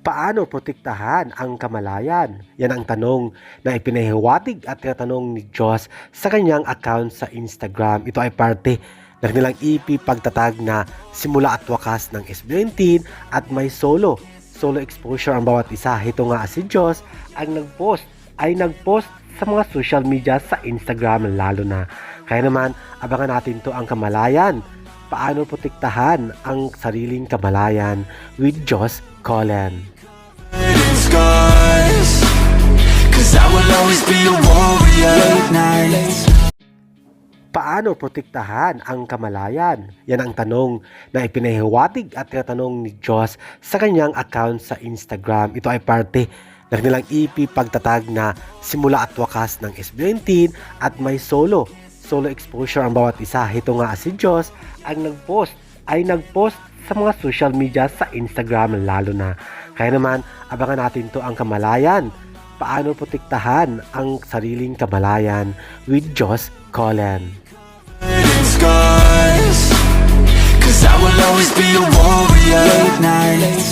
Paano protektahan ang kamalayan? Yan ang tanong na ipinahiwatig at tinatanong ni Diyos sa kanyang account sa Instagram. Ito ay parte ng nilang EP pagtatag na simula at wakas ng SB19 at may solo exposure ang bawat isa. Ito nga si Diyos ang nagpost sa mga social media sa Instagram lalo na. Kaya naman, abangan natin to ang kamalayan. Paano protektahan ang sariling kamalayan with Diyos Colin. Paano protektahan ang kamalayan? Yan ang tanong na ipinahiwatig at tinatanong ni Diyos sa kanyang account sa Instagram. Ito ay parte ng nilang EP pagtatag na simula at wakas ng SB19 at may solo exposure ang bawat isa. Ito nga si Diyos ang nagpost sa mga social media sa Instagram lalo na. Kaya naman, abangan natin to ang kamalayan. Paano protektahan ang sariling kamalayan with Diyos Colin. Cause I will always be a warrior. Late nights,